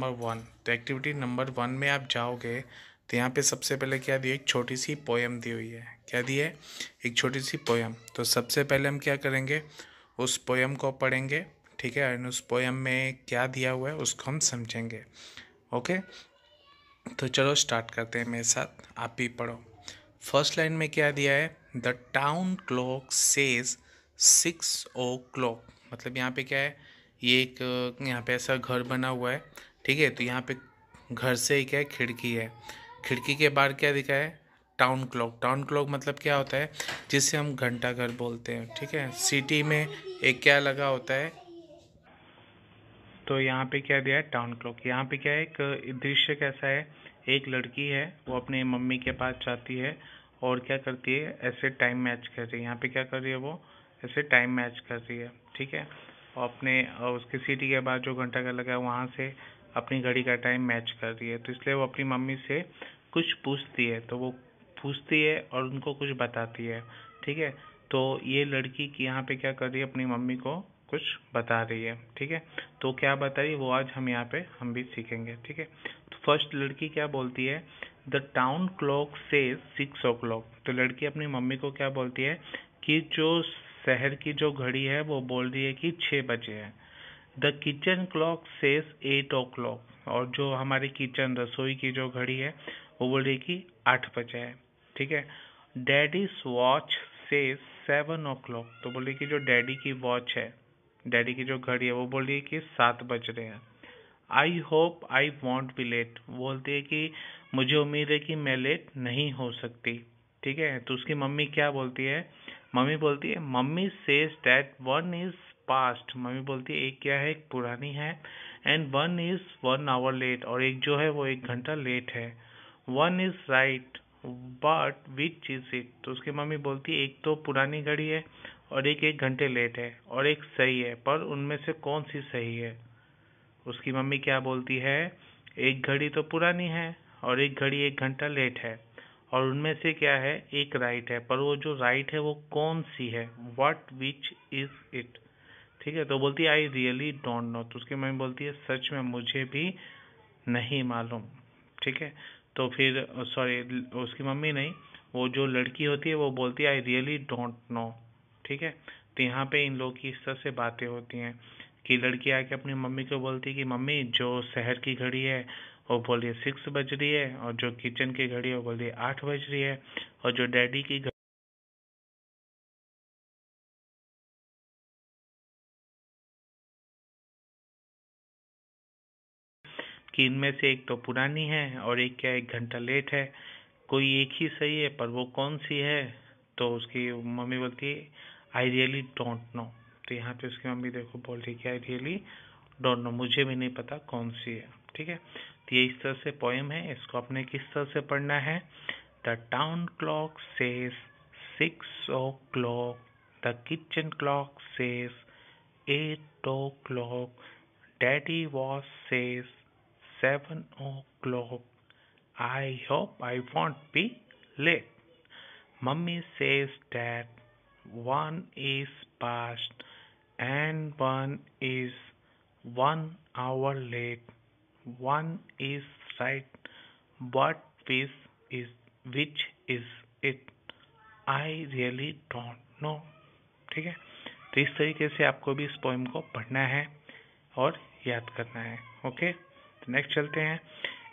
Number 1। तो activity number 1 में आप जाओगे तो यहाँ पे सबसे पहले क्या दिया, एक छोटी सी पोएम दी हुई है। क्या दी है? एक छोटी सी पोएम। तो सबसे पहले हम क्या करेंगे, उस पोएम को पढ़ेंगे, ठीक है, और उस पोएम में क्या दिया हुआ है उसको हम समझेंगे। ओके, तो चलो स्टार्ट करते हैं मेरे साथ, आप भी पढ़ो। फर्स्ट लाइन में क्या दिया है, the town clock says 6 o'clock। मतलब यहाँ पे क्या है, ये एक यहाँ पे ऐसा घर बना हुआ है, ठीक है। तो यहाँ पे घर से ही क्या है, खिड़की है, खिड़की के बाहर क्या दिखा है, टाउन क्लॉक। टाउन क्लॉक मतलब क्या होता है, जिसे हम घंटा घर बोलते हैं, ठीक है। सिटी में एक क्या लगा होता है, तो यहाँ पे क्या दिया है, टाउन क्लॉक। यहाँ पे क्या है, एक दृश्य कैसा है, एक लड़की है, वो अपने मम्मी के पास जाती है और क्या करती है, ऐसे टाइम मैच कर रही है। यहाँ पे क्या कर रही है, वो ऐसे टाइम मैच कर रही है, ठीक है। और अपने उसके सिटी के बाद जो घंटा घर लगा है वहाँ से अपनी घड़ी का टाइम मैच कर रही है। तो इसलिए वो अपनी मम्मी से कुछ पूछती है, तो वो पूछती है और उनको कुछ बताती है, ठीक है। तो ये लड़की की यहाँ पे क्या कर रही है, अपनी मम्मी को कुछ बता रही है, ठीक है। तो क्या बता रही है वो आज हम यहाँ पे हम भी सीखेंगे, ठीक है। तो फर्स्ट लड़की क्या बोलती है, the town clock says 6 o'clock। तो लड़की अपनी मम्मी को क्या बोलती है कि जो शहर की जो घड़ी है वो बोल रही है कि 6 बजे है। The kitchen clock says 8 o'clock। और जो हमारी किचन रसोई की जो घड़ी है वो बोल रही है कि 8 बजे है, ठीक है। Daddies watch says 7 o'clock। तो बोल रही है कि जो डैडी की वॉच है, डैडी की जो घड़ी है वो बोल रही है कि 7 बज रहे हैं। I hope I won't be late. बोलती है कि मुझे उम्मीद है कि मैं लेट नहीं हो सकती, ठीक है। तो उसकी मम्मी क्या बोलती है, मम्मी बोलती है, mummy says that 1 is past. Mummy बोलती है एक क्या है, एक पुरानी है, एंड 1 is 1 hour लेट, और एक जो है वो 1 घंटा लेट है। 1 is right but which is it. तो उसकी मम्मी बोलती है एक तो पुरानी घड़ी है और एक 1 घंटे लेट है, और एक सही है, पर उनमें से कौन सी सही है। उसकी मम्मी क्या बोलती है, एक घड़ी तो पुरानी है और एक घड़ी 1 घंटा लेट है, और उनमें से क्या है, एक राइट है, पर वो जो राइट है वो कौन सी है, व्हाट विच इज इट, ठीक है। तो बोलती है आई रियली डोंट नो। तो उसकी मम्मी बोलती है सच में मुझे भी नहीं मालूम, ठीक है। तो फिर सॉरी, उसकी मम्मी नहीं, वो जो लड़की होती है वो बोलती है आई रियली डोंट नो, ठीक है। तो यहाँ पे इन लोगों की इस तरह से बातें होती हैं कि लड़की आके अपनी मम्मी को बोलती है कि मम्मी जो शहर की घड़ी है वो बोल रही है 6 बज रही है, और जो किचन की घड़ी है वो बोल रही है 8 बज रही है, और जो डैडी की कि इनमें से एक तो पुरानी है और एक क्या 1 घंटा लेट है, कोई एक ही सही है, पर वो कौन सी है। तो उसकी मम्मी बोलती है आई रियली डोंट नो। तो यहाँ पे उसकी मम्मी देखो बोल रही है आई रियली डोंट नो, मुझे भी नहीं पता कौन सी है, ठीक है। तो ये इस तरह से पोएम है, इसको आपने किस तरह से पढ़ना है, the town clock says 6 o'clock, the kitchen clock says 8 o'clock, daddy watch says 7 o'clock, I hope I won't be late. Mummy says that 1 is past and 1 is 1 hour late. 1 is right, but which is it? I really don't know. ठीक है, तो इस तरीके से आपको भी इस poem को पढ़ना है और याद करना है। ओके, तो नेक्स्ट चलते हैं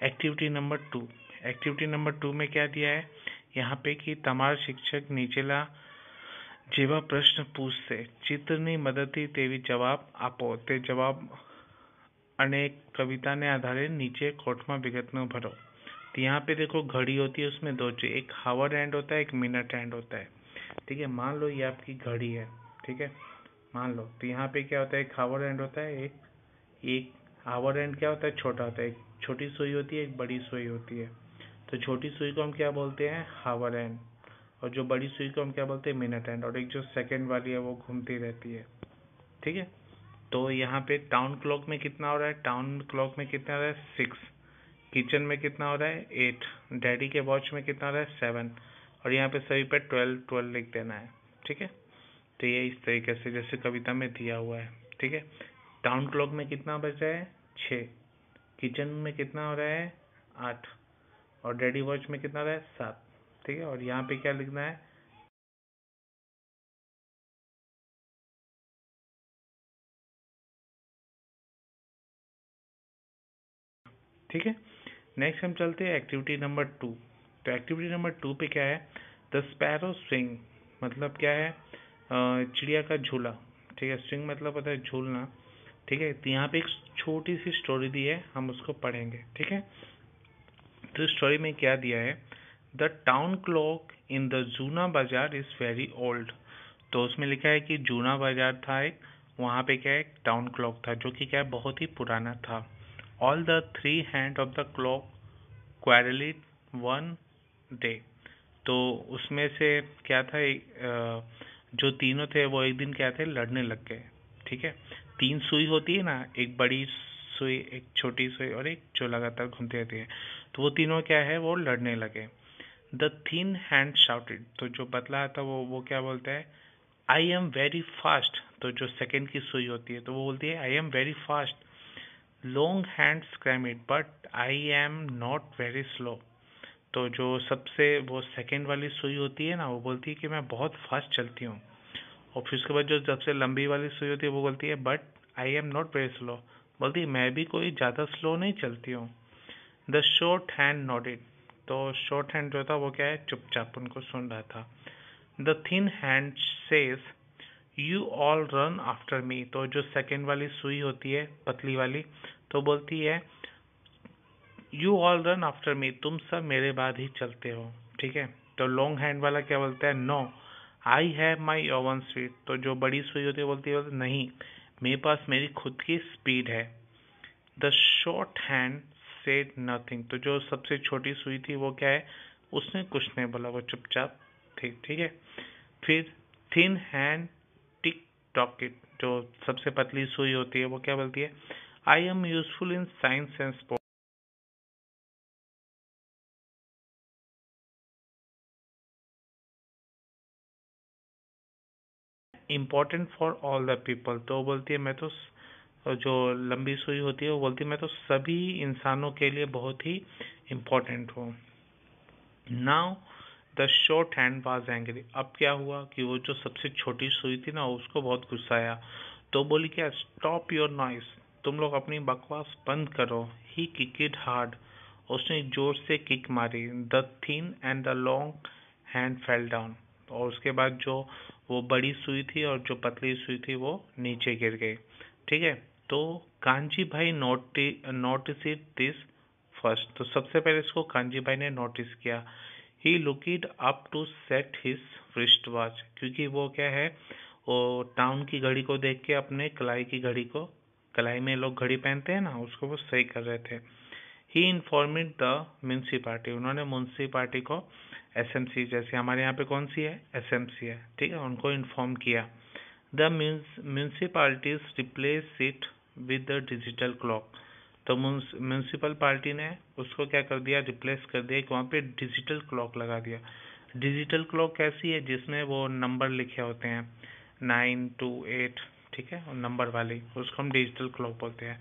एक्टिविटी नंबर 2। एक्टिविटी नंबर 2 में क्या दिया है यहाँ पे कि તમાર શિક્ષક નીચેલા જેવા પ્રશ્ન પૂછશે, ચિત્રની મદદથી તેવી જવાબ આપો। તે જવાબ અને कविताने आधारे नीचे कोटમાં विगतમાં भरो। तो यहाँ पे देखो घड़ी होती है, उसमें दो चीज, एक हावर हैंड होता है, एक मिनट हैंड होता है, ठीक है। मान लो ये आपकी घड़ी है, ठीक है, मान लो। तो यहाँ पे क्या होता है, एक हावर हैंड होता है, एक हावर हैंड क्या होता है, छोटा होता है, एक छोटी सुई होती है, एक बड़ी सुई होती है। तो छोटी सुई को हम क्या बोलते हैं, हावर हैंड, और जो बड़ी सुई को हम क्या बोलते हैं, मिनट हैंड, और एक जो सेकंड वाली है वो घूमती रहती है, ठीक है। तो यहाँ पे टाउन क्लॉक में कितना हो रहा है, टाउन क्लॉक में कितना हो रहा है 6, किचन में कितना हो रहा है 8, डैडी के वॉच में कितना हो रहा है 7, और यहाँ पे सभी पे 12 लिख देना है, ठीक है। तो ये इस तरीके से जैसे कविता में दिया हुआ है, ठीक है। टाउन क्लॉक में कितना बज रहा है 6, किचन में कितना हो रहा है 8, और डैडी वॉच में कितना हो रहा है 7, ठीक है। और यहाँ पे क्या लिखना है, ठीक है। नेक्स्ट हम चलते हैं एक्टिविटी नंबर 2। तो एक्टिविटी नंबर 2 पे क्या है, द स्पैरो स्विंग, मतलब क्या है, चिड़िया का झूला, ठीक है। स्विंग मतलब होता है झूलना, ठीक है। तो यहाँ पे एक छोटी सी स्टोरी दी है, हम उसको पढ़ेंगे, ठीक है। तो स्टोरी में क्या दिया है, the town clock in the Juna Bazar is very old. तो उसमें लिखा है कि जूना बाजार था एक, वहाँ पे क्या है, एक टाउन क्लॉक था जो कि क्या है, बहुत ही पुराना था। All the 3 hand of the clock quarrelled one day. तो उसमें से क्या था, जो तीनों थे वो एक दिन क्या थे, लड़ने लग गए, ठीक है। 3 सुई होती है ना, एक बड़ी सुई, एक छोटी सुई और एक जो लगातार घूमती रहती है, तो वो तीनों क्या है, वो लड़ने लगे। द थिन हैंड शाउटेड, तो जो पतला था वो क्या बोलता है, आई एम वेरी फास्ट। तो जो सेकंड की सुई होती है तो वो बोलती है I am very fast. Long hand screamed but I am not very slow. तो जो सबसे वो सेकंड वाली सुई होती है ना, वो बोलती है कि मैं बहुत फास्ट चलती हूँ। और फिर उसके बाद जो सबसे लंबी वाली सुई होती है वो बोलती है but I am not very slow, बोलती है मैं भी कोई ज़्यादा स्लो नहीं चलती हूँ। द शॉर्ट हैंड नॉडेड, तो शॉर्ट हैंड जो था वो क्या है, चुपचाप उनको सुन रहा था। The thin hand says you all run after me. तो जो सेकंड वाली सुई होती है पतली वाली, तो बोलती है you all run after me, तुम सब मेरे बाद ही चलते हो, ठीक है। तो लॉन्ग हैंड वाला क्या बोलता है, no I have my own speed. तो जो बड़ी सुई होती है बोलती है नहीं, मेरे पास मेरी खुद की स्पीड है। The short hand said nothing. तो जो सबसे छोटी सुई थी वो क्या है, उसने कुछ नहीं बोला, वो चुपचाप ठीक, ठीक है। फिर थिन हैंड टिक टॉकेट, जो सबसे पतली सुई होती है वो क्या बोलती है, I M useful in science and sports, important for all the people. तो बोलती है मैं तो जो लंबी सुई होती है वो बोलती है मैं तो सभी इंसानों के लिए बहुत ही इम्पोर्टेंट हूँ। Now the short hand was angry. अब क्या हुआ कि वो जो सबसे छोटी सुई थी ना, उसको बहुत गुस्सा आया। तो बोली क्या, स्टॉप योर नॉइस, तुम लोग अपनी बकवास बंद करो। ही किक्ड हार्ड, उसने जोर से किक मारी। The thin and the long hand fell down, और उसके बाद जो वो बड़ी सुई थी और जो पतली सुई थी वो नीचे गिर गई, ठीक है। तो कांजी भाई नोटिस इट दिस फर्स्ट। तो सबसे पहले इसको कांजी भाई ने नोटिस किया। He looked up to set his wrist watch, क्योंकि वो क्या है, वो टाउन की घड़ी को देख के अपने कलाई की घड़ी को, कलाई में लोग घड़ी पहनते हैं ना, उसको वो सही कर रहे थे। ही इन्फॉर्मेड द म्यूनसिपालिटी, उन्होंने म्यूनसिपालिटी को, एसएमसी जैसे हमारे यहाँ पे कौन सी है, एसएमसी है, ठीक है, उनको इन्फॉर्म किया। The municipalities replace it with the digital clock. तो म्यूनसिपल पार्टी ने उसको क्या कर दिया, रिप्लेस कर दिया कि वहाँ पे डिजिटल क्लॉक लगा दिया। डिजिटल क्लॉक कैसी है, जिसमें वो नंबर लिखे होते हैं 9 to 8, ठीक है, और नंबर वाली, उसको हम डिजिटल क्लॉक बोलते हैं।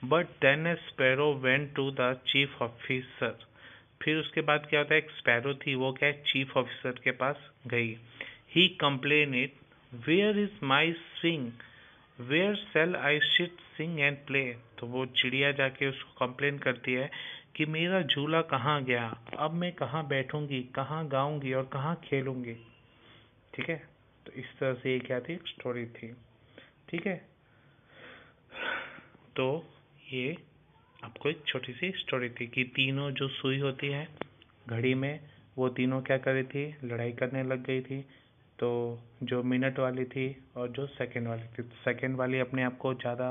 But then a sparrow went to the chief officer. फिर उसके बाद क्या होता है, एक स्पैरो थी, वो क्या है, चीफ ऑफिसर के पास गई। He complained, where is my swing, where shall I sit sing and play. तो वो चिड़िया जाके उसको कंप्लेन करती है कि मेरा झूला कहाँ गया, अब मैं कहाँ बैठूंगी, कहाँ गाऊंगी और कहाँ खेलूंगी, ठीक है। तो इस तरह से ये क्या थी, स्टोरी थी, ठीक है। तो ये आपको एक छोटी सी स्टोरी थी कि तीनों जो सुई होती है घड़ी में, वो तीनों क्या कर रही थी, लड़ाई करने लग गई थी। तो जो मिनट वाली थी और जो सेकंड वाली थी, सेकंड वाली अपने आप को ज़्यादा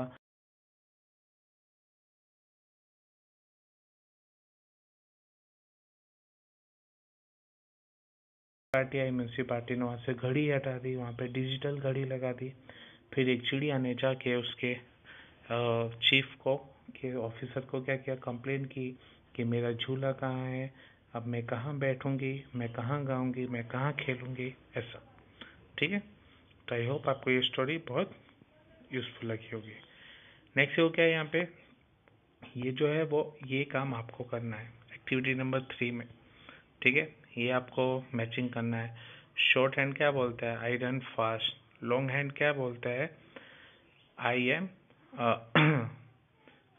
पार्टी आई, म्यूनसिपालिटी ने वहाँ से घड़ी हटा दी, वहाँ पे डिजिटल घड़ी लगा दी। फिर एक चिड़िया ने जाके उसके चीफ को, के ऑफिसर को क्या किया, कंप्लेन की कि मेरा झूला कहाँ है, अब मैं कहाँ बैठूंगी, मैं कहाँ गाऊंगी, मैं कहाँ खेलूंगी, ऐसा, ठीक है। तो आई होप आपको ये स्टोरी बहुत यूजफुल लगी होगी। नेक्स्ट हो क्या है यहाँ पे, ये जो है वो ये काम आपको करना है एक्टिविटी नंबर 3 में, ठीक है। ये आपको मैचिंग करना है। शॉर्ट हैंड क्या बोलता है? I run fast. Long hand क्या बोलता है? I am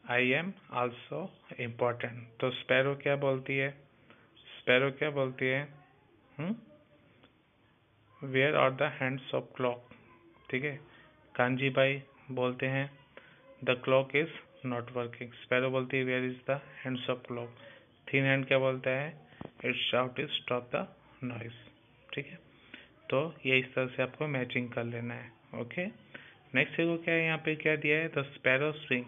I am also important. तो स्पैरो क्या बोलती है? स्पैरो क्या बोलती है? Where are the hands of clock, ठीक है। कांजी भाई बोलते हैं the clock is not working. Sparrow बोलती है where is the hands of clock. Thin hand क्या बोलता है? It's shout is stop the noise, ठीक है। तो ये इस तरह से आपको मैचिंग कर लेना है, ओके। नेक्स्ट देखो क्या है, यहाँ पे क्या दिया है? The sparrow swing.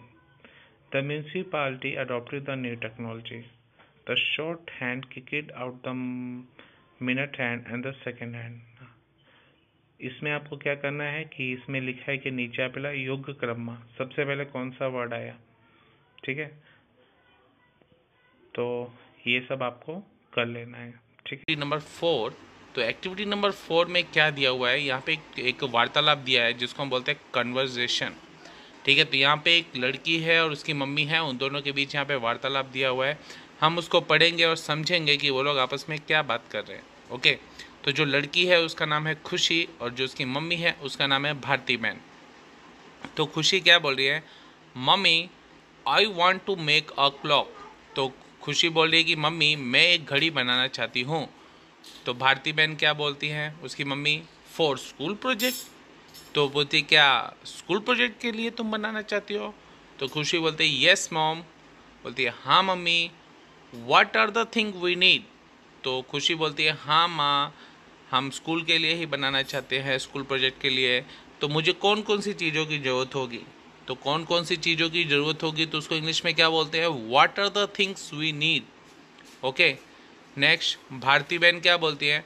The municipality adopted the new technology. The short hand kicked out the minute hand and the second hand. इसमें आपको क्या करना है कि इसमें लिखा है कि नीचे आपला योग्य क्रम में सबसे पहले कौन सा वर्ड आया, ठीक है। तो ये सब आपको कर लेना है, ठीक है। नंबर 4, तो एक्टिविटी नंबर 4 में क्या दिया हुआ है, यहाँ पे एक वार्तालाप दिया है जिसको हम बोलते हैं कन्वर्सेशन, ठीक है। तो यहाँ पे एक लड़की है और उसकी मम्मी है, उन दोनों के बीच यहाँ पे वार्तालाप दिया हुआ है। हम उसको पढ़ेंगे और समझेंगे कि वो लोग आपस में क्या बात कर रहे हैं, ओके। तो जो लड़की है उसका नाम है खुशी और जो उसकी मम्मी है उसका नाम है भारती बहन। तो खुशी क्या बोल रही है? Mummy I want to make a clock. तो खुशी बोल रही है कि मम्मी मैं एक घड़ी बनाना चाहती हूँ। तो भारती बहन क्या बोलती हैं उसकी मम्मी? For school project. तो बोलती क्या स्कूल प्रोजेक्ट के लिए तुम बनाना चाहती हो? तो खुशी बोलती है येस मॉम। बोलती है हाँ mummy. What are the thing we need? तो खुशी बोलती है हाँ माँ, हम स्कूल के लिए ही बनाना चाहते हैं, स्कूल प्रोजेक्ट के लिए। तो मुझे कौन कौन सी चीज़ों की ज़रूरत होगी? तो कौन कौन सी चीज़ों की ज़रूरत होगी तो उसको इंग्लिश में क्या बोलते हैं? What are the things we need, okay. Next Bharti बहन क्या बोलती है?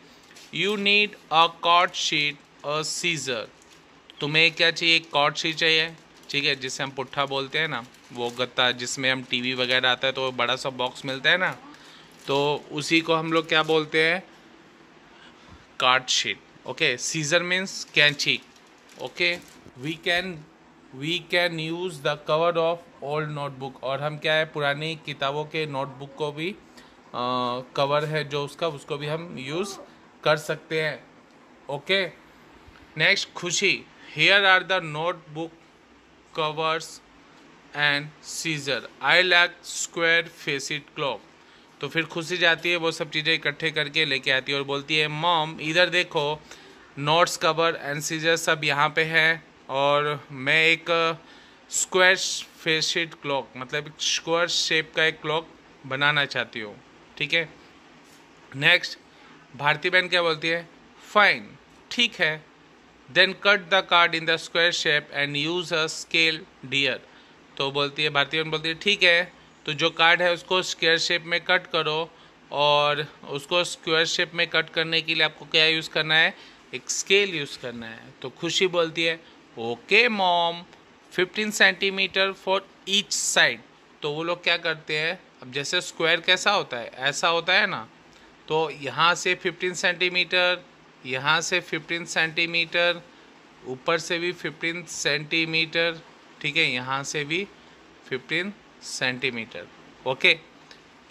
You need a card sheet a scissor. तुम्हें क्या चाहिए? एक कार्ड शीट चाहिए, ठीक है, जिसे हम पुट्ठा बोलते हैं ना, वो गत्ता जिसमें हम टीवी वगैरह आता है तो बड़ा सा बॉक्स मिलता है ना, तो उसी को हम लोग क्या बोलते हैं? Card sheet, okay. Scissor means कैंची, okay. We can use the cover of old notebook. और हम क्या है, पुरानी किताबों के नोटबुक को भी कवर है जो उसका, उसको भी हम यूज़ कर सकते हैं, okay. Next Khushi, here are the notebook covers and scissor, I like square faced clock. तो फिर खुशी जाती है, वो सब चीज़ें इकट्ठे करके लेके आती है और बोलती है मॉम इधर देखो, नोट्स कवर एंड सीजर सब यहाँ पे है और मैं एक स्क्वायर फेसिड क्लॉक, मतलब एक स्क्वायर शेप का एक क्लॉक बनाना चाहती हूँ, ठीक है। नेक्स्ट भारती बहन क्या बोलती है? फाइन, ठीक है। Then cut the card in the square shape and use a scale dear. तो बोलती है भारती बहन, बोलती है ठीक है, तो जो कार्ड है उसको स्क्वायर शेप में कट करो और उसको स्क्वायर शेप में कट करने के लिए आपको क्या यूज़ करना है? एक स्केल यूज़ करना है। तो खुशी बोलती है okay mom, 15 centimetre for each side. तो वो लोग क्या करते हैं, अब जैसे स्क्वायर कैसा होता है, ऐसा होता है ना, तो यहाँ से 15 सेंटीमीटर, यहाँ से 15 सेंटीमीटर, ऊपर से भी 15 सेंटीमीटर, ठीक है, यहाँ से भी 15 सेंटीमीटर, ओके,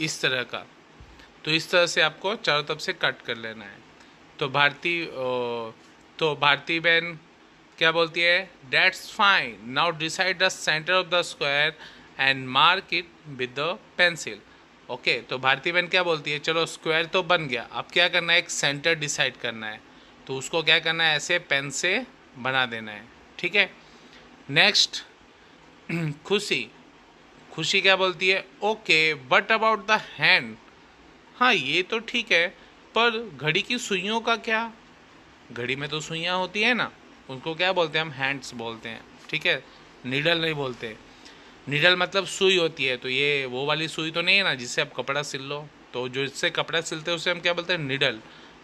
इस तरह का। तो इस तरह से आपको चारों तरफ से कट कर लेना है। तो भारती बहन क्या बोलती है? That's fine, now decide the centre of the square and mark it with the pencil, okay. तो भारती बहन क्या बोलती है? चलो स्क्वायर तो बन गया, अब क्या करना है? एक सेंटर डिसाइड करना है। तो उसको क्या करना है? ऐसे पेन से बना देना है, ठीक है। नेक्स्ट खुशी क्या बोलती है? Okay but about the hand. हाँ ये तो ठीक है, पर घड़ी की सुइयों का क्या? घड़ी में तो सुइयाँ होती है ना, उनको क्या बोलते हैं? हम हैंड्स बोलते हैं, ठीक है, नीडल नहीं बोलते। नीडल मतलब सुई होती है, तो ये वो वाली सुई तो नहीं है ना जिससे आप कपड़ा सिल लो। तो जो इससे कपड़ा सिलते हैं उसे हम क्या बोलते हैं? नीडल।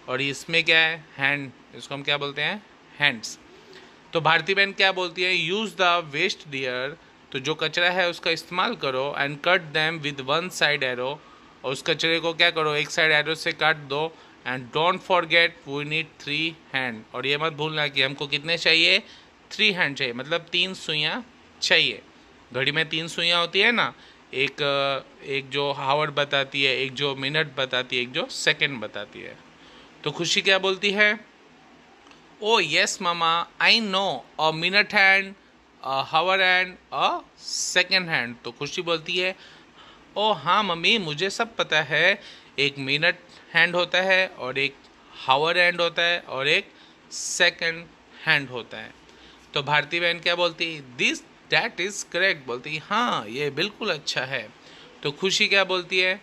और इसमें क्या है? हैंड, इसको हम क्या बोलते हैं? हैंड्स। तो भारती बहन क्या बोलती है? Use the waste dear. तो जो कचरा है उसका इस्तेमाल करो and cut them with one side arrow. और उस कचरे को क्या करो? एक साइड एरो से काट दो। And don't forget we need 3 hand. और ये मत भूलना कि हमको कितने चाहिए? 3 हैंड चाहिए, मतलब 3 सुइयाँ चाहिए। घड़ी में 3 सुइयाँ होती है ना, एक जो हावर बताती है, एक जो मिनट बताती है, एक जो सेकंड बताती है। तो खुशी क्या बोलती है? Oh yes mama, I know a minute hand, a hour hand, a second hand. तो खुशी बोलती है, ओ हाँ मम्मी, मुझे सब पता है। एक मिनट हैंड होता है और एक हावर हैंड होता है और एक सेकंड हैंड होता है। तो भारती बहन क्या बोलती? This that is correct. बोलती हाँ, ये बिल्कुल अच्छा है। तो खुशी क्या बोलती है?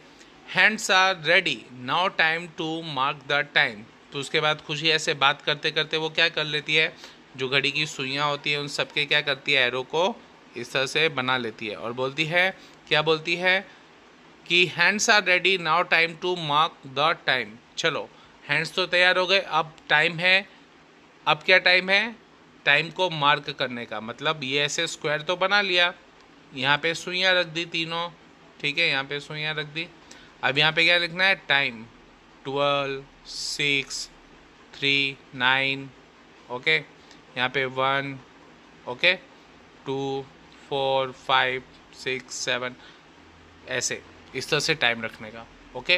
Hands are ready, now time to mark the time. तो उसके बाद खुशी ऐसे बात करते करते वो क्या कर लेती है, जो घड़ी की सुइयाँ होती है उन सबके क्या करती है, एरो को इस तरह से बना लेती है और बोलती है, क्या बोलती है कि hands are ready, now time to mark the time. चलो, हैंड्स तो तैयार हो गए, अब टाइम है। अब क्या टाइम है? टाइम को मार्क करने का। मतलब ये ऐसे स्क्वायर तो बना लिया, यहाँ पे सुइयाँ रख दी तीनों, ठीक है, यहाँ पे सुइयाँ रख दी। अब यहाँ पे क्या लिखना है? Time 12, 6, 3, 9, okay. यहाँ पे 1, ओके, 2, 4, 5, 6, 7, ऐसे इस तरह से टाइम रखने का, ओके।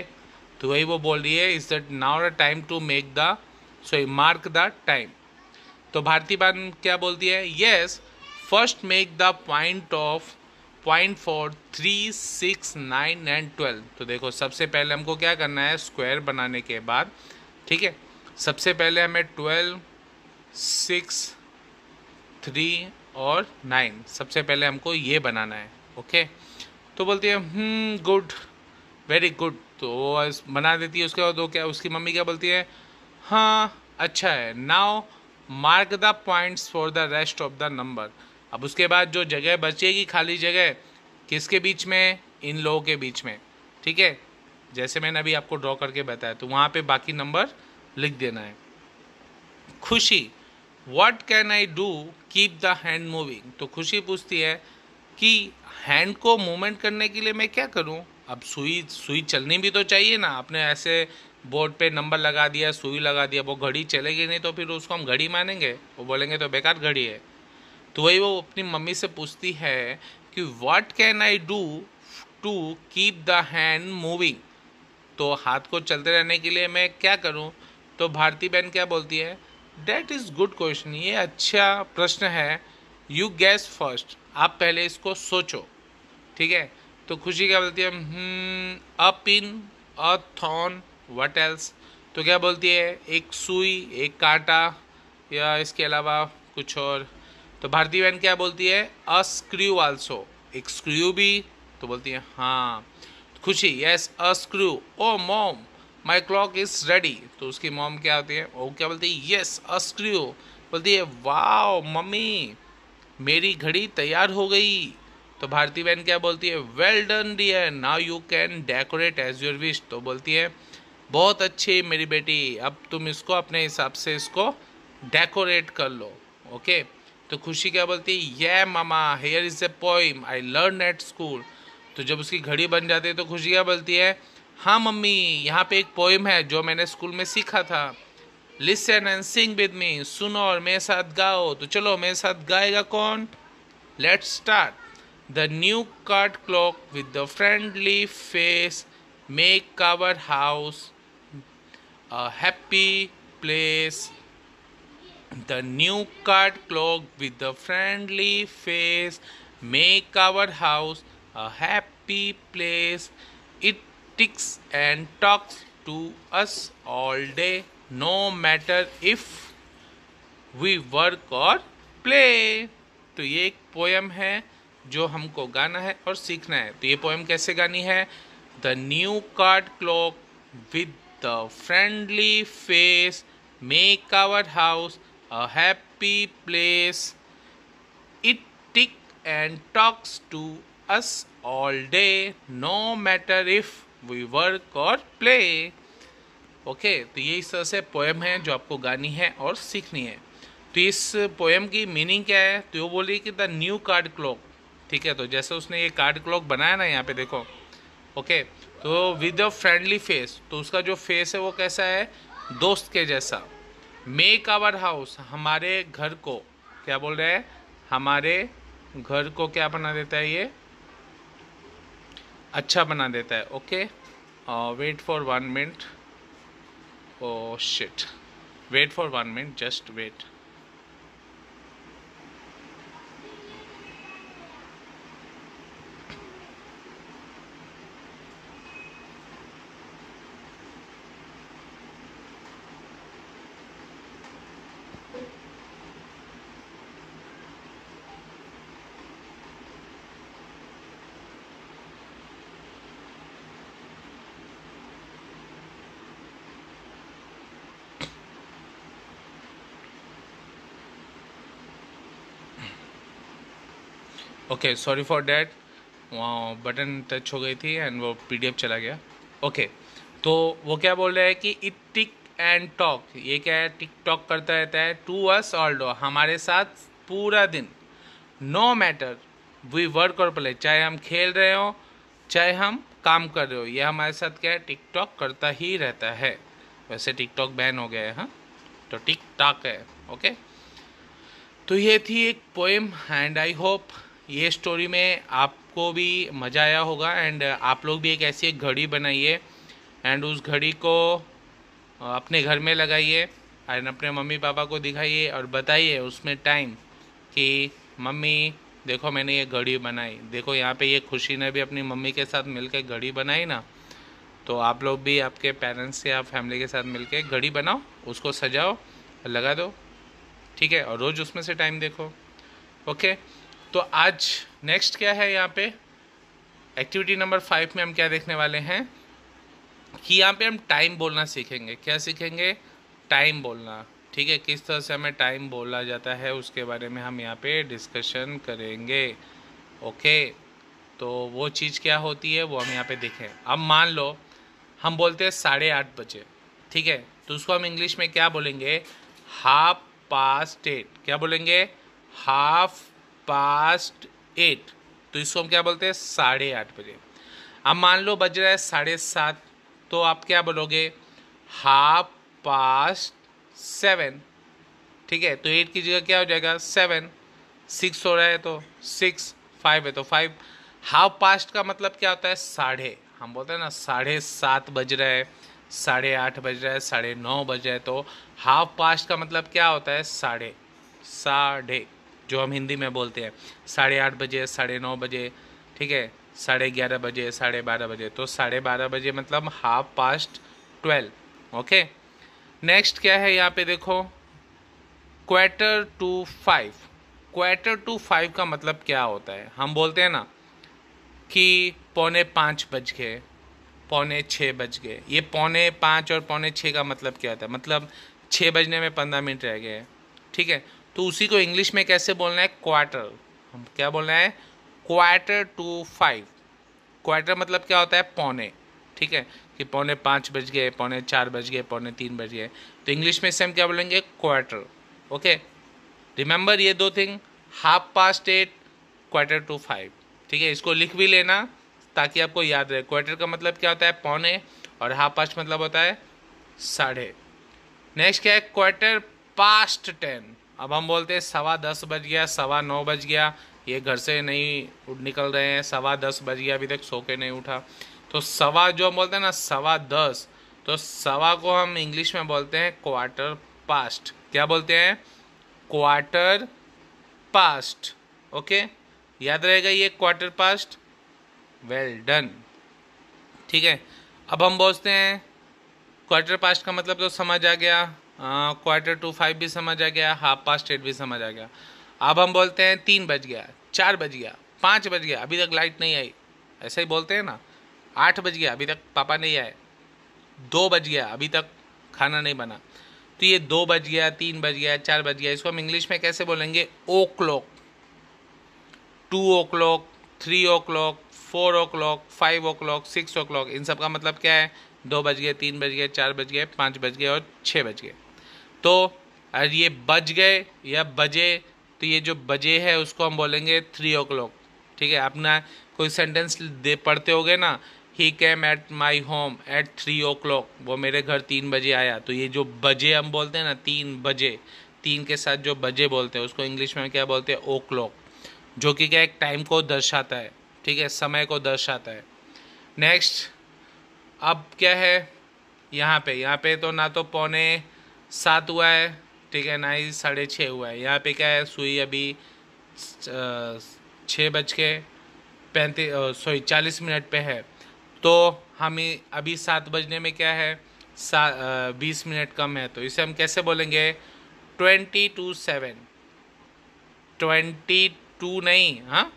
तो वही वो बोल रही है, is that now the time to make the, sorry, mark the time. तो भारती बहन क्या बोलती है? Yes, first make the point for 3, 6, 9 and 12। तो देखो, सबसे पहले हमको क्या करना है, स्क्वायर बनाने के बाद, ठीक है, सबसे पहले हमें 12, 6, 3 और 9, सबसे पहले हमको ये बनाना है, ओके। तो बोलती है गुड, वेरी गुड। तो वो बना देती है। उसके बाद वो क्या, उसकी मम्मी क्या बोलती है? हाँ, अच्छा है। Now mark the points for the rest of the number. अब उसके बाद जो जगह बचेगी, खाली जगह, किसके बीच में? इन लोगों के बीच में, ठीक है, जैसे मैंने अभी आपको ड्रॉ करके बताया। तो वहाँ पे बाकी नंबर लिख देना है। खुशी, what can I do keep the hand moving. तो खुशी पूछती है कि हैंड को मूवमेंट करने के लिए मैं क्या करूं? अब सुई सुई चलनी भी तो चाहिए ना। आपने ऐसे बोर्ड पे नंबर लगा दिया, सुई लगा दिया, वो घड़ी चलेगी नहीं तो फिर उसको हम घड़ी मानेंगे? वो बोलेंगे तो बेकार घड़ी है। तो वही वो अपनी मम्मी से पूछती है कि what can I do to keep the hand moving. तो हाथ को चलते रहने के लिए मैं क्या करूं? तो भारती बहन क्या बोलती है? डेट इज़ गुड क्वेश्चन, ये अच्छा प्रश्न है। यू गैस फर्स्ट, आप पहले इसको सोचो, ठीक है। तो खुशी क्या बोलती है? Up in a thorn, what else. तो क्या बोलती है? एक सुई, एक कांटा, या इसके अलावा कुछ और। तो भारती बहन क्या बोलती है? अ स्क्रू आल्सो, एक स्क्रू भी। तो बोलती है हाँ। Khushi, yes a screw. Oh mom, my clock is ready. तो उसकी मॉम क्या होती है? वो क्या बोलती है? Yes a screw. बोलती है वाओ मम्मी, मेरी घड़ी तैयार हो गई। तो भारती बहन क्या बोलती है? Well done dear, now you can decorate as your wish. तो बोलती है बहुत अच्छी मेरी बेटी, अब तुम इसको अपने हिसाब से इसको डेकोरेट कर लो, ओके। तो खुशी क्या बोलती है? ये mama, here is a poem I learn at school. तो जब उसकी घड़ी बन जाती है तो खुशी क्या बोलती है? हाँ मम्मी, यहाँ पे एक पोइम है जो मैंने स्कूल में सीखा था। Listen and sing with me, सुनो और मेरे साथ गाओ। तो चलो, मेरे साथ गाएगा कौन? Let's start. The new card clock with the friendly face make our house a happy place. The new card clock with the friendly face make our house a happy place. It ticks and talks to us all day, no matter if we work or play. तो ये एक poem है जो हमको गाना है और सीखना है। तो ये पोएम कैसे गानी है? The new card clock with the friendly face make our house a happy place. It tick and talks to us all day, no matter if we work or play. Okay, तो ये इस तरह से poem है जो आपको गानी है और सीखनी है। तो इस पोएम की मीनिंग क्या है? तो वो बोल रही है कि द न्यू कार्ड क्लॉक, ठीक है। तो जैसे उसने ये कार्ड क्लॉक बनाया ना, यहाँ पे देखो, ओके। तो विद अ फ्रेंडली फेस, तो उसका जो फेस है वो कैसा है? दोस्त के जैसा। मेक आवर हाउस, हमारे घर को, क्या बोल रहे हैं? हमारे घर को क्या बना देता है ये? अच्छा बना देता है। Okay, wait for 1 minute. Oh shit, wait for 1 minute, just wait. Okay, sorry for that, वहाँ बटन टच हो गई थी एंड वो पीडीएफ चला गया। ओके, तो वो क्या बोल रहा है कि इट टिक एंड टॉक, ये क्या है, टिक टॉक करता रहता है टू अस ऑल्डो, हमारे साथ पूरा दिन। नो मैटर वी वर्क और प्ले, चाहे हम खेल रहे हो चाहे हम काम कर रहे हो, ये हमारे साथ क्या है, टिक टॉक करता ही रहता है। वैसे टिक टॉक बैन हो गया है, हाँ, तो टिक टॉक है। ओके, तो ये थी एक पोएम एंड आई होप ये स्टोरी में आपको भी मज़ा आया होगा एंड आप लोग भी एक ऐसी एक घड़ी बनाइए एंड उस घड़ी को अपने घर में लगाइए एंड अपने मम्मी पापा को दिखाइए और बताइए उसमें टाइम कि मम्मी देखो मैंने ये घड़ी बनाई, देखो यहाँ पे ये खुशी ने भी अपनी मम्मी के साथ मिलकर घड़ी बनाई ना। तो आप लोग भी आपके पेरेंट्स या फैमिली के साथ मिलकर घड़ी बनाओ, उसको सजाओ, लगा दो, ठीक है, और रोज़ उसमें से टाइम देखो। ओके, तो आज नेक्स्ट क्या है यहाँ पे, एक्टिविटी नंबर 5 में हम क्या देखने वाले हैं कि यहाँ पे हम टाइम बोलना सीखेंगे। क्या सीखेंगे, टाइम बोलना, ठीक है, किस तरह से हमें टाइम बोला जाता है उसके बारे में हम यहाँ पे डिस्कशन करेंगे। ओके, तो वो चीज़ क्या होती है वो हम यहाँ पे देखें। अब मान लो हम बोलते हैं 8:30 बजे, ठीक है, तो उसको हम इंग्लिश में क्या बोलेंगे, 8:30। क्या बोलेंगे, 8:30। तो इसको हम क्या बोलते हैं, 8:30 बजे। अब मान लो बज रहा है 7:30, तो आप क्या बोलोगे, 7:30। ठीक है, तो 8 की जगह क्या हो जाएगा, 7। 6 हो रहा है तो 6, 5 है तो 5। 7:30 का मतलब क्या होता है, साढ़े, हम बोलते हैं ना 7:30 बज रहा है, 8:30 बज रहा है, 9:30 बज रहा है, तो 7:30 का मतलब क्या होता है, साढ़े, साढ़े, जो हम हिंदी में बोलते हैं 8:30 बजे, 9:30 बजे, ठीक है, 11:30 बजे, 12:30 बजे, तो 12:30 बजे मतलब 12:30। ओके, नेक्स्ट क्या है यहाँ पे देखो, 4:45। 4:45 का मतलब क्या होता है, हम बोलते हैं ना कि 4:45 बज गए, 4:45 बज गए। ये 4:45 और 4:45 का मतलब क्या होता है, मतलब 6 बजने में 15 मिनट रह गए, ठीक है, तो उसी को इंग्लिश में कैसे बोलना है, क्वार्टर। हम क्या बोलना है, 4:45। क्वार्टर मतलब क्या होता है, पौने, ठीक है, कि 4:45 बज गए, 4:45 बज गए, 3:45 बज गए, तो इंग्लिश में से हम क्या बोलेंगे, क्वार्टर। ओके, रिमेंबर ये दो थिंग, 8:30, 4:45, ठीक है, इसको लिख भी लेना ताकि आपको याद रहे। क्वार्टर का मतलब क्या होता है, पौने, और 8:30 मतलब होता है साढ़े। नेक्स्ट क्या है, 10:15। अब हम बोलते हैं 10:15 बज गया, 9:15 बज गया, ये घर से नहीं निकल रहे हैं, 10:15 बज गया, अभी तक सो के नहीं उठा, तो सवा जो हम बोलते हैं ना 10:15, तो सवा को हम इंग्लिश में बोलते हैं क्वार्टर पास्ट। क्या बोलते हैं, क्वार्टर पास्ट। ओके, याद रहेगा ये क्वार्टर पास्ट, वेल डन, ठीक है। अब हम बोलते हैं क्वार्टर पास्ट का मतलब तो समझ आ गया, 4:45 भी समझ आ गया, 8:30 भी समझ आ गया। अब हम बोलते हैं 3 बज गया, 4 बज गया, 5 बज गया, अभी तक लाइट नहीं आई, ऐसे ही बोलते हैं ना। 8 बज गया, अभी तक पापा नहीं आए। 2 बज गया, अभी तक खाना नहीं बना। तो ये 2 बज गया, 3 बज गया, 4 बज गया, इसको हम इंग्लिश में कैसे बोलेंगे, ओ clock, 2 o'clock, 3 o'clock, 4 o'clock, 5 o'clock, 6 o'clock, इन सब का मतलब क्या है, 2 बज गए, 3 बज गए, 4 बज गए, 5 बज गए और 6 बज गए। तो और ये बज गए या बजे, तो ये जो बजे है उसको हम बोलेंगे 3 o'clock, ठीक है। अपना कोई सेंटेंस दे पढ़ते होगे ना, he came at my home at 3 o'clock, वो मेरे घर 3 बजे आया, तो ये जो बजे हम बोलते हैं ना, 3 बजे, 3 के साथ जो बजे बोलते हैं उसको इंग्लिश में क्या बोलते हैं, ओ क्लॉक, जो कि क्या एक टाइम को दर्शाता है, ठीक है, समय को दर्शाता है। नेक्स्ट अब क्या है, यहाँ पे तो ना तो 6:45 हुआ है, ठीक है, ना ही 6:30 हुआ है। यहाँ पे क्या है, सुई अभी 40 मिनट पे है। तो हमें अभी 7 बजने में क्या है, 20 मिनट कम है। तो इसे हम कैसे बोलेंगे, 20 to 7, 22 नहीं, हाँ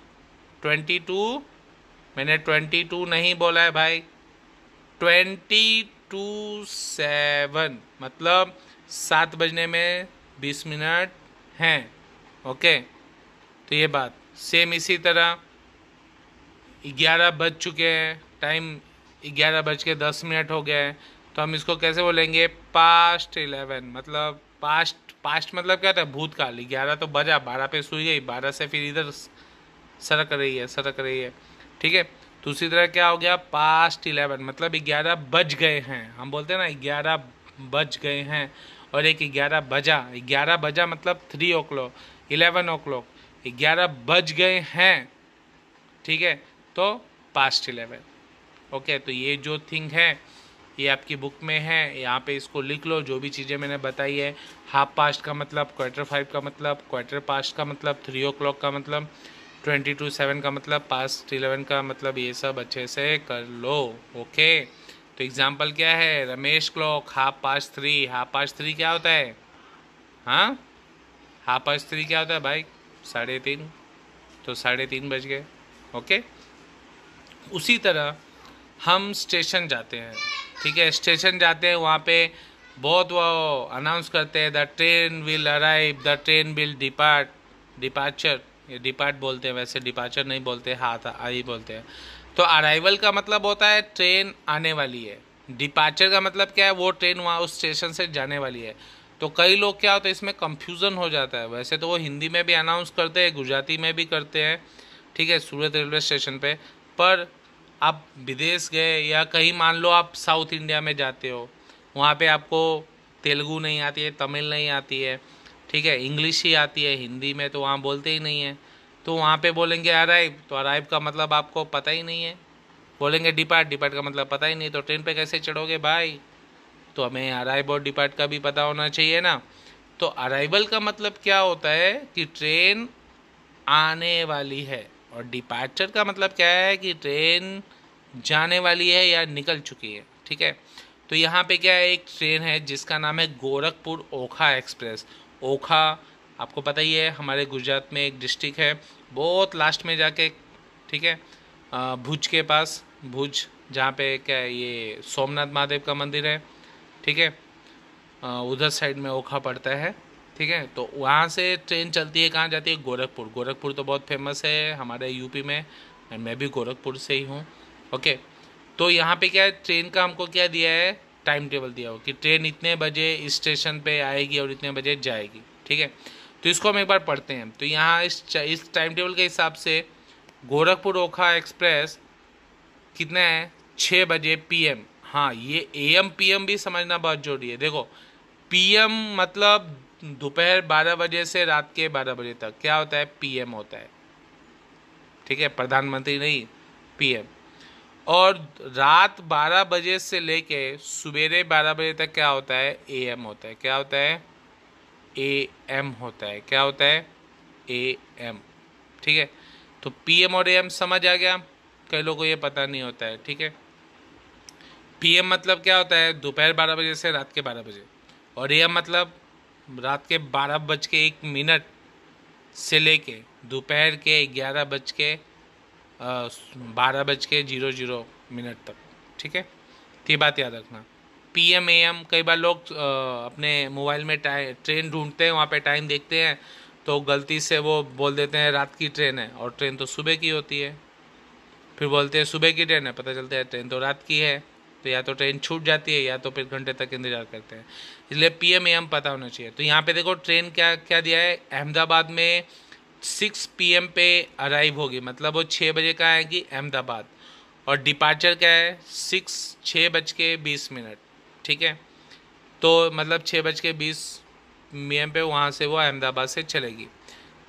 22, मैंने 22 नहीं बोला है भाई, 20 to 7, मतलब 7 बजने में 20 मिनट हैं। ओके, तो ये बात सेम इसी तरह 11 बज चुके हैं, टाइम 11:10 हो गया है। तो हम इसको कैसे बोलेंगे, past 11, मतलब पास्ट मतलब क्या होता है, भूतकाल। 11 तो बजा, 12 पे सुई गई, 12 से फिर इधर सरक रही है, ठीक है। दूसरी तरह क्या हो गया, past 11, मतलब 11 बज गए हैं। हम बोलते हैं ना 11 बज गए हैं, और एक 11 बजा, 11 बजा मतलब 3 o'clock, 11 o'clock, 11 बज गए हैं, ठीक है। तो past 11। ओके, तो ये जो थिंग है ये आपकी बुक में है, यहाँ पे इसको लिख लो जो भी चीज़ें मैंने बताई है। हाफ पास्ट का मतलब, Quarter 5 का मतलब, क्वार्टर पास्ट का मतलब, 3 o'clock का मतलब, 20 to 7 का मतलब, past 11 का मतलब, ये सब अच्छे से कर लो। ओके, तो एग्जाम्पल क्या है, रमेश क्लॉक 3:30। 3:30 क्या होता है, हाँ 3:30 क्या होता है भाई, 3:30, तो 3:30 बज गए। ओके, उसी तरह हम स्टेशन जाते हैं, ठीक है, स्टेशन जाते हैं, वहाँ पे बहुत वो अनाउंस करते हैं, the train will arrive, the train will depart, departure, ये डिपार्ट बोलते हैं, वैसे डिपार्चर नहीं बोलते, हाथ आई बोलते हैं। तो अराइवल का मतलब होता है ट्रेन आने वाली है, डिपार्चर का मतलब क्या है, वो ट्रेन वहाँ उस स्टेशन से जाने वाली है। तो कई लोग क्या होता है, इसमें कंफ्यूजन हो जाता है। वैसे तो वो हिंदी में भी अनाउंस करते हैं, गुजराती में भी करते हैं, ठीक है, सूरत रेलवे स्टेशन पे। पर आप विदेश गए या कहीं मान लो आप साउथ इंडिया में जाते हो, वहाँ पे आपको तेलुगु नहीं आती है, तमिल नहीं आती है, ठीक है, इंग्लिश ही आती है, हिंदी में तो वहाँ बोलते ही नहीं है। तो वहाँ पे बोलेंगे अराइव, तो अराइव का मतलब आपको पता ही नहीं है। बोलेंगे डिपार्ट, डिपार्ट का मतलब पता ही नहीं, तो ट्रेन पे कैसे चढ़ोगे भाई। तो हमें अराइव और डिपार्ट का भी पता होना चाहिए ना। तो अराइवल का मतलब क्या होता है कि ट्रेन आने वाली है, और डिपार्चर का मतलब क्या है कि ट्रेन जाने वाली है या निकल चुकी है, ठीक है। तो यहाँ पे क्या है, एक ट्रेन है जिसका नाम है गोरखपुर ओखा एक्सप्रेस। ओखा आपको पता ही है, हमारे गुजरात में एक डिस्ट्रिक्ट है, बहुत लास्ट में जाके, ठीक है, भुज के पास, भुज जहाँ पे क्या है, ये सोमनाथ महादेव का मंदिर है, ठीक है, उधर साइड में ओखा पड़ता है, ठीक है। तो वहाँ से ट्रेन चलती है, कहाँ जाती है, गोरखपुर। गोरखपुर तो बहुत फेमस है हमारे यूपी में, एंड मैं भी गोरखपुर से ही हूँ। ओके, तो यहाँ पे क्या है, ट्रेन का हमको क्या दिया है, टाइम टेबल दिया हो कि ट्रेन इतने बजे इस स्टेशन पे आएगी और इतने बजे जाएगी, ठीक है। तो इसको हम एक बार पढ़ते हैं। तो यहाँ इस टाइम टेबल के हिसाब से गोरखपुर ओखा एक्सप्रेस कितना है, 6 बजे PM। हाँ, ये AM PM भी समझना बहुत जरूरी है। देखो, PM मतलब दोपहर 12 बजे से रात के 12 बजे तक क्या होता है, PM होता है, ठीक है, प्रधानमंत्री नहीं, PM। और रात 12 बजे से लेके सवेरे 12 बजे तक क्या होता है, AM होता है। क्या होता है, AM होता है। क्या होता है, AM, ठीक है। तो PM और AM समझ आ गया, कई लोगों को ये पता नहीं होता है, ठीक है। PM मतलब क्या होता है, दोपहर 12 बजे से रात के 12 बजे, और AM मतलब रात के 12:01 से लेके दोपहर के 12:00 तक, ठीक है। तो ये बात याद रखना। PM AM, कई बार लोग अपने मोबाइल में ट्रेन ढूंढते हैं, वहाँ पे टाइम देखते हैं, तो गलती से वो बोल देते हैं रात की ट्रेन है, और ट्रेन तो सुबह की होती है। फिर बोलते हैं सुबह की ट्रेन है, पता चलता है ट्रेन तो रात की है। तो या तो ट्रेन छूट जाती है या तो फिर घंटे तक इंतजार करते हैं। इसलिए PM AM पता होना चाहिए। तो यहाँ पे देखो ट्रेन क्या क्या दिया है, अहमदाबाद में 6 PM पे अराइव होगी, मतलब वो 6 बजे का आएगी अहमदाबाद। और डिपार्चर क्या है, 6:20, ठीक है। तो मतलब 6:20 पे वहाँ से वो अहमदाबाद से चलेगी।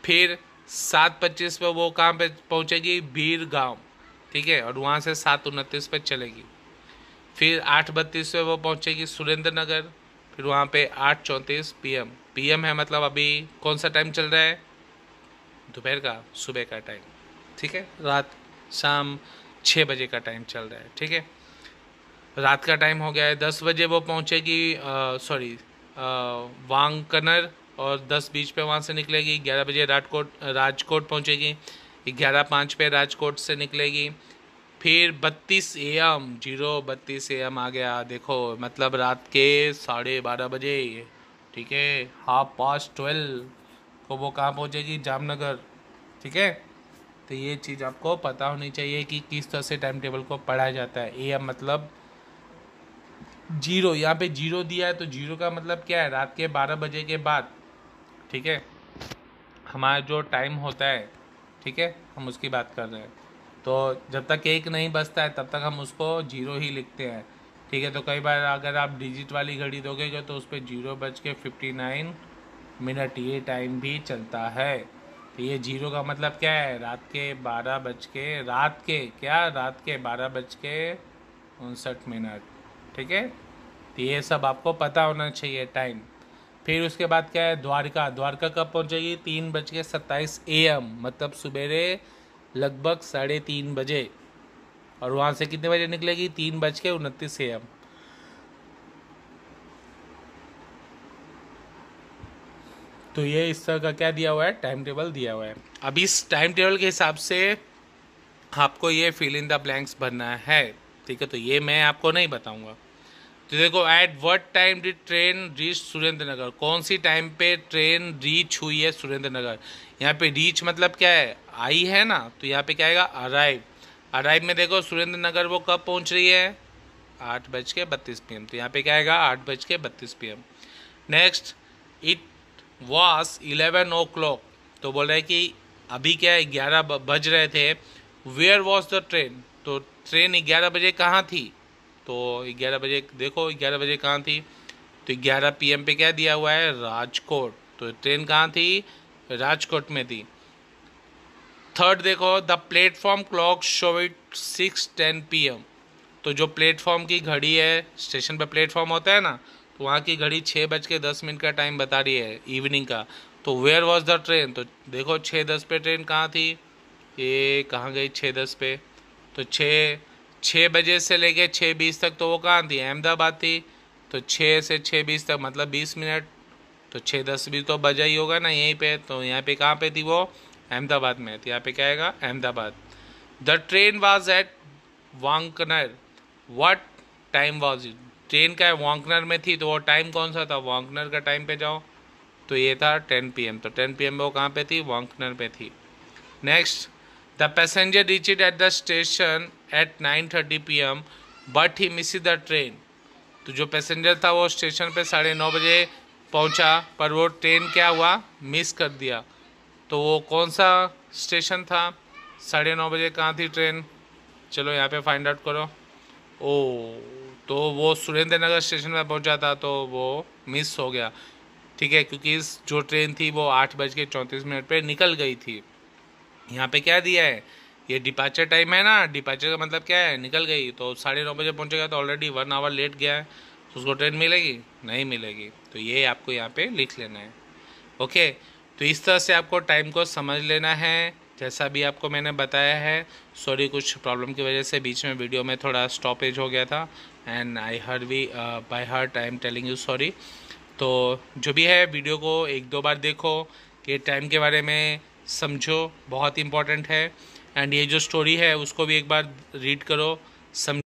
फिर 7:25 पे वो कहाँ पे पहुँचेगी, भीर गाँव, ठीक है, और वहाँ से 7:29 पे चलेगी। फिर 8:32 पे वो पहुँचेगी सुरेंद्र नगर। फिर वहाँ पे 8:34 PM, PM है मतलब अभी कौन सा टाइम चल रहा है, दोपहर का, सुबह का टाइम, ठीक है, रात शाम 6 बजे का टाइम चल रहा है, ठीक है, रात का टाइम हो गया है। 10 बजे वो पहुँचेगी वांकनर, और 10:20 पे वहाँ से निकलेगी। 11 बजे राजकोट पहुँचेगी। 11:05 पे राजकोट से निकलेगी। फिर 32 AM, 0:32 AM आ गया, देखो मतलब रात के 12:30 बजे, ठीक है, 12:30 को वो कहाँ पहुँचेगी, जामनगर, ठीक है। तो ये चीज़ आपको पता होनी चाहिए कि किस तरह से टाइम टेबल को पढ़ाया जाता है। AM मतलब जीरो, यहाँ पे जीरो दिया है तो जीरो का मतलब क्या है, रात के 12 बजे के बाद, ठीक है, हमारा जो टाइम होता है, ठीक है, हम उसकी बात कर रहे हैं। तो जब तक 1 नहीं बजता है तब तक हम उसको जीरो ही लिखते हैं, ठीक है। तो कई बार अगर आप डिजिट वाली घड़ी दोगे तो उस पर 0:59 ये टाइम भी चलता है। तो ये जीरो का मतलब क्या है, रात के 12:59, ठीक है। तो ये सब आपको पता होना चाहिए टाइम। फिर उसके बाद क्या है, द्वारका। द्वारका कब पहुंचेगी, 3:27 AM, मतलब सवेरे लगभग 3:30 बजे। और वहाँ से कितने बजे निकलेगी, 3:29 AM। तो ये इस तरह का क्या दिया हुआ है, टाइम टेबल दिया हुआ है। अब इस टाइम टेबल के हिसाब से आपको ये फिल इन द ब्लैंक्स भरना है, ठीक है। तो ये मैं आपको नहीं बताऊंगा। तो देखो, at what time did train reach Surendranagar, कौन सी टाइम पे ट्रेन रीच हुई है सुरेंद्र नगर। यहाँ पे रीच मतलब क्या है, आई है ना, तो यहाँ पे क्या आएगा, अराइव। अराइव में देखो सुरेंद्र नगर वो कब पहुँच रही है, 8:32 PM, तो यहाँ पे क्या आएगा, 8:32 PM। Next, it was 11 o'clock, तो बोल रहा है कि अभी क्या है, 11 बज रहे थे। वेयर वॉज द ट्रेन, तो ट्रेन 11 बजे कहाँ थी, तो 11 बजे देखो, 11 बजे कहाँ थी, तो 11 PM पे क्या दिया हुआ है, राजकोट, तो ट्रेन कहाँ थी, राजकोट में थी। थर्ड देखो, the platform clock show it 6:10 PM, तो जो प्लेटफॉर्म की घड़ी है, स्टेशन पर प्लेटफॉर्म होता है ना, तो वहाँ की घड़ी 6:10 का टाइम बता रही है इवनिंग का। तो वेयर वॉज द ट्रेन, तो देखो 6:10 पे ट्रेन कहाँ थी, ये कहाँ गई 6:10 पे, तो 6 बजे से लेके 6:20 तक तो वो कहाँ थी, अहमदाबाद थी। तो 6 से 6:20 तक मतलब 20 मिनट, तो 6:10 भी तो बजा ही होगा ना यहीं पे, तो यहाँ पे कहाँ पे थी वो, अहमदाबाद में, तो यहाँ पे क्या आएगा, Ahmedabad. The train was at Wankaner, what time was it, train का वांकनर में थी, तो वो टाइम कौन सा था, वांकनर का टाइम पे जाओ, तो ये था 10 PM, तो 10 PM वो कहाँ पे थी, वांकनर पे थी। Next, the passenger reached at the station at 9:30 PM but he miss the train, तो जो पैसेंजर था वो स्टेशन पे 9:30 बजे पहुंचा, पर वो ट्रेन क्या हुआ, मिस कर दिया। तो वो कौन सा स्टेशन था, 9:30 बजे कहाँ थी ट्रेन, चलो यहाँ पे फाइंड आउट करो। ओ, तो वो सुरेंद्र नगर स्टेशन पर पहुंचा था, तो वो मिस हो गया, ठीक है, क्योंकि इस जो ट्रेन थी वो 8:34 पे निकल गई थी। यहाँ पे क्या दिया है, ये डिपार्चर टाइम है ना, डिपार्चर का मतलब क्या है, निकल गई, तो 9:30 बजे पहुंचेगा, तो ऑलरेडी 1 आवर लेट गया है, तो उसको ट्रेन मिलेगी, नहीं मिलेगी। तो ये आपको यहाँ पे लिख लेना है, ओके। तो इस तरह से आपको टाइम को समझ लेना है, जैसा भी आपको मैंने बताया है। सॉरी, कुछ प्रॉब्लम की वजह से बीच में वीडियो में थोड़ा स्टॉपेज हो गया था, and by heart I am telling you sorry. तो जो भी है, वीडियो को 1-2 बार देखो, कि टाइम के बारे में समझो, बहुत इंपॉर्टेंट है। एंड ये जो स्टोरी है उसको भी एक बार रीड करो, समझ